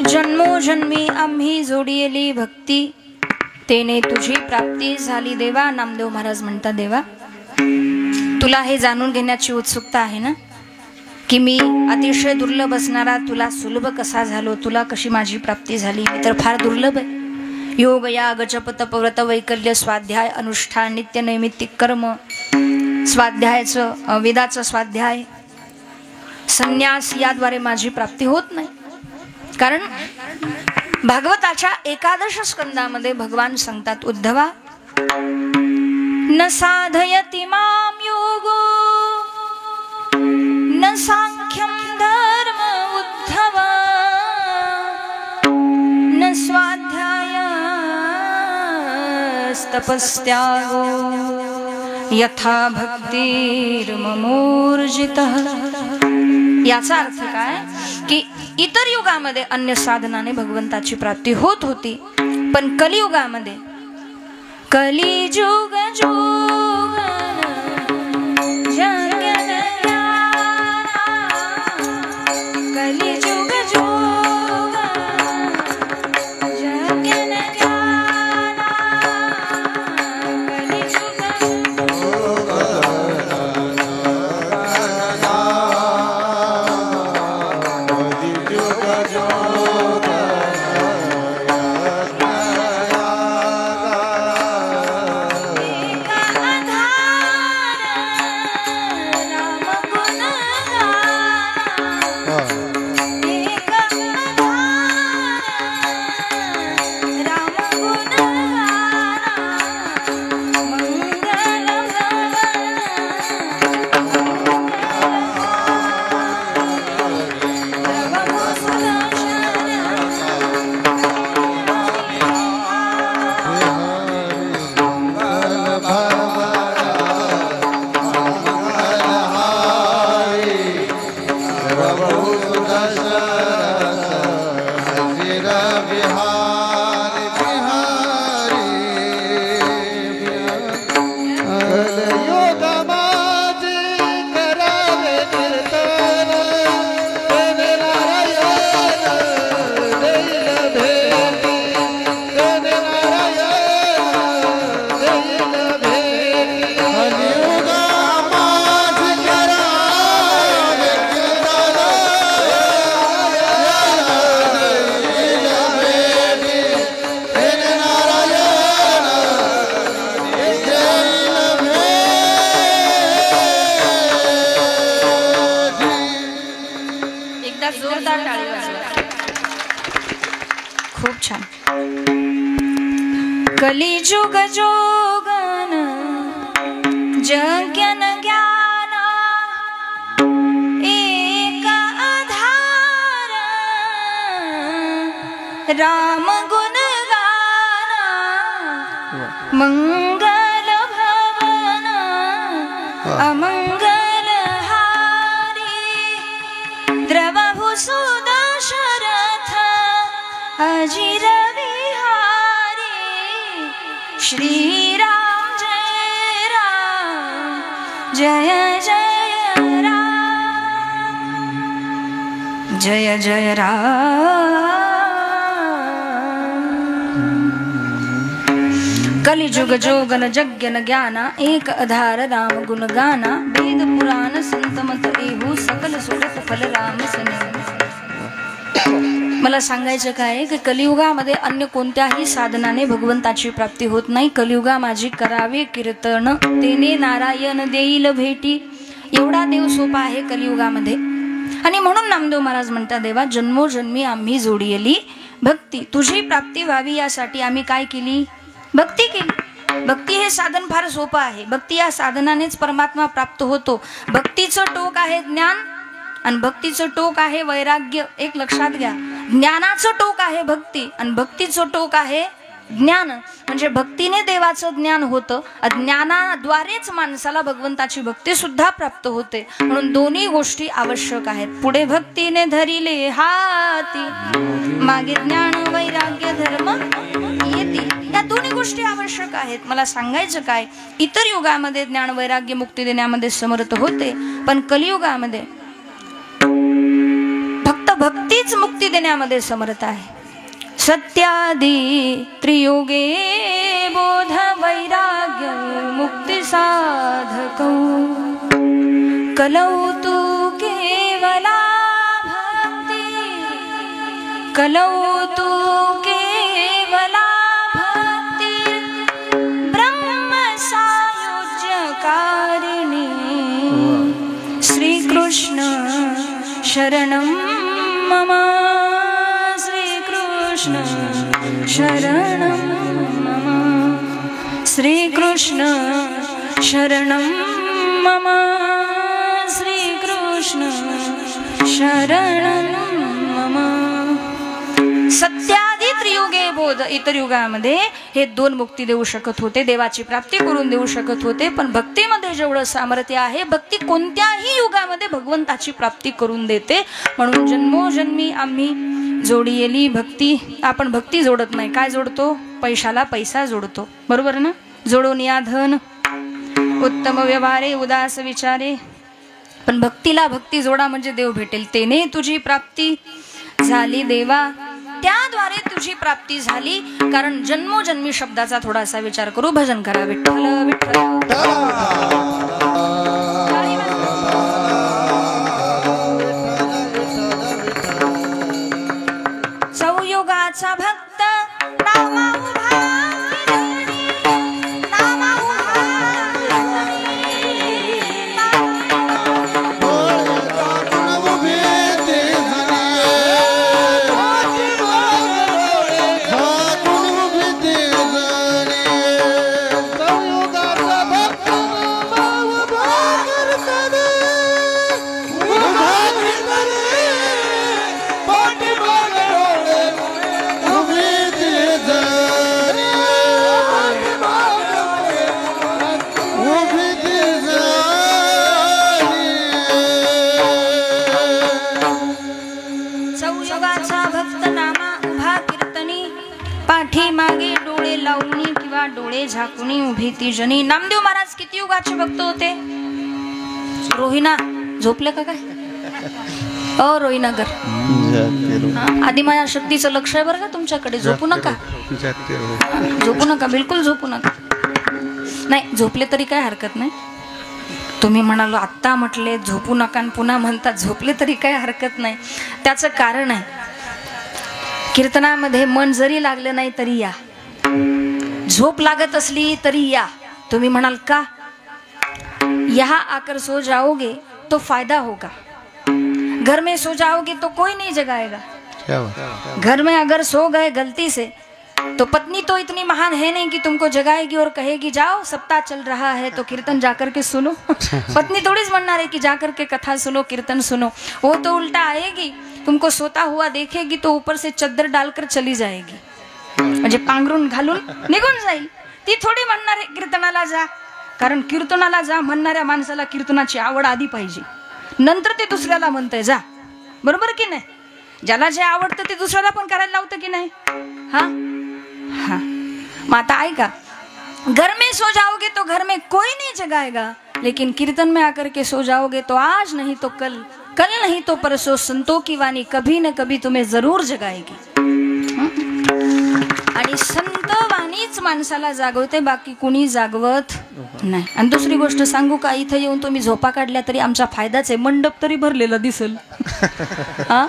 जन्मोजन्मी आम्ही जोडियली भक्ती, तेने तुझी प्राप्ती झाली देवा. नामदेव महाराज म्हणतात, देवा तुला हे जाणून घेण्याची उत्सुकता आहे ना, की मी अतिशय दुर्लभ असणारा तुला सुलभ कसा झालो, तुला कशी माझी प्राप्ती झाली. मी तर फार दुर्लभ आहे. योग याग जप तप व्रत वैकल्य स्वाध्याय अनुष्ठान नित्य नैमित्तिक कर्म, स्वाध्यायाचं वेदाचं स्वाध्याय संन्यास याद्वारे माझी प्राप्ती होत नाही. कारण भागवताच्या एकादश स्कंदामध्ये भगवान सांगतात, उद्धवा न साधयति माम योगो न सांख्यम धर्म उद्धव न स्वाध्यायस्तपस्त्यागो यथा भक्तिर्ममोर्जितः. याचा अर्थ काय की इतर युगामध्ये अन्य साधनाने भगवंताची प्राप्ती होत होती, पण कलियुगामध्ये कलिजुग जोगन जगन ज्ञाना, कलिजुग जोगन जगन ज्ञाना, कलिजुग कलिजुग जोगन जज्ञन ज्ञाना, एक आधार राम गुण गाना, मंगल भवन अमंगल हारी, द्रवभु सुदशरथ अजिर श्री राम जय राम जय जय राम जय जय राम. कलिजुग जोगन जज्ञन ज्ञाना, एक आधार राम गुण गाना, वेद पुराण संत मत एहू सकल सुखत फल राम सने. मला सांगायचं काय की कलियुगामध्ये अन्य कोणत्याही साधनाने भगवंताची प्राप्ती होत नाही. कलियुगा माझी करावे कीर्तन, तेने नारायण देईल भेटी. एवढा देव सोपा आहे कलियुगामध्ये. आणि म्हणून नामदेव महाराज म्हणतात, देवा जन्मोजन्मी आम्ही जोडियली भक्ती, तुझी प्राप्ती व्हावी यासाठी आम्ही काय केली, भक्ती केली. भक्ती हे साधन फार सोपं आहे. भक्ती या साधनानेच परमात्मा प्राप्त होतो. भक्तीचं टोक आहे ज्ञान आणि भक्तीचं टोक आहे वैराग्य. एक लक्षात घ्या, ज्ञानाचं टोक आहे भक्ती आणि भक्तीचं टोक आहे ज्ञान. म्हणजे भक्तीने देवाचं ज्ञान होतं, ज्ञानाद्वारेच माणसाला भगवंताची भक्ती सुद्धा प्राप्त होते. म्हणून दोन्ही गोष्टी आवश्यक आहेत. पुढे भक्तीने धरिले हाती, मागे ज्ञान वैराग्य धर्म येती. या दोन्ही गोष्टी आवश्यक आहेत. मला सांगायचं काय, इतर युगामध्ये ज्ञान वैराग्य मुक्ती देण्यामध्ये समर्थ होते, पण कलियुगामध्ये फक्त भक्तीच मुक्ती देण्यामध्ये समर्थ आहे. सत्यादी त्रियुगे बोध वैराग्य मुक्ती साधकौ कलौ तू केवला भक्ती कलौ तू केवला भक्ती ब्रह्म सायुज्यकारिणी श्रीकृष्ण शरणं मम श्रीकृष्ण शरणं मम श्रीकृष्ण शरणं मम श्रीकृष्ण शरणं मम. सत्यादी त्रियुगे बोध इतर युगामध्ये हे दोन मुक्ती देऊ शकत होते, देवाची प्राप्ती करून देऊ शकत होते. पण भक्तीमध्ये जेवढं सामर्थ्य आहे, भक्ती कोणत्याही युगामध्ये भगवंताची प्राप्ती करून देते. म्हणून जन्मोजन्मी आम्ही जोडी येली भक्ती. आपण भक्ती जोडत नाही, काय जोडतो? पैशाला पैसा जोडतो, बरोबर ना? जोडून या धन उत्तम व्यवहारे उदास विचारे. पण भक्तीला भक्ती जोडा म्हणजे देव भेटेल. तेने तुझी प्राप्ती झाली देवा, त्याद्वारे तुझी प्राप्ती झाली. कारण जन्मोजन्मी शब्दाचा थोडासा विचार करू. भजन करा. विठ्ठल विठ्ठल. चौयुगाचा भक्त नामा उभा मागे डोळे लावणी किंवा डोळे झाकुनी उभी ती जनी. नामदेव महाराज किती युगाचे भक्त होते? रोहिणा झोपले का काय? रोहिणागर आदिमाया शक्तीचं लक्ष आहे बरं का तुमच्याकडे. झोपू नका, झोपू नका, बिलकुल झोपू नका. नाही झोपले तरी काय हरकत नाही. तुम्ही म्हणालो आत्ता म्हटले झोपू नका आणि पुन्हा म्हणतात झोपले तरी काय हरकत नाही. त्याचं कारण आहे, कीर्तनामध्ये मन जरी लागलं नाही तरी या, झोप लागत असली तरी या. तुम्ही म्हणाल का? यहाँ आकर सो जाओगे तो फायदा होगा, घर में सो जाओगे तो कोई नहीं जगाएगा. घर में अगर सो गए गलती से तो पत्नी तो इतनी महान है नहीं कि तुमको जगाएगी और कहेगी जाओ सप्ताह चल रहा है तो कीर्तन जाकर के सुनो. पत्नी थोड़ी म्हणणार है कि जाकर के कथा सुनो, कीर्तन सुनो. वो तो उल्टा आएगी, तुमको सोता हुआ देखेगी तो ऊपर से चद्दर डालकर चली जाएगी, म्हणजे पांघरून घालून निघून जाईल. ती थोडी म्हणणार आहे कीर्तनाला जा. कारण कीर्तनाला जा म्हणणाऱ्या माणसाला कीर्तनाची आवड आधी पाहिजे, नंतर ते दुसऱ्याला म्हणतंय जा. बरोबर की नाही? ज्याला जे आवडतं ते दुसऱ्याला पण करायला लावतं की नाही? हा हाँ. मग आता ऐका, घर में सो जाओगे तो घर में कोई नहीं जगाएगा, लेकिन कीर्तन में आकर के सो जाओगे तो आज नहीं तो कल, कल नहीं तो परसों संतों की वाणी कभी न कभी तुम्हें जरूर जगाएगी. आणि संत वाणीच माणसाला जागवते, बाकी कुणी जागवत नाही. आणि दुसरी गोष्ट सांगू का, इथं येऊन तुम्ही झोपा काढल्या तरी आमचा फायदाच आहे. मंडप तरी भरलेला दिसेल. हा.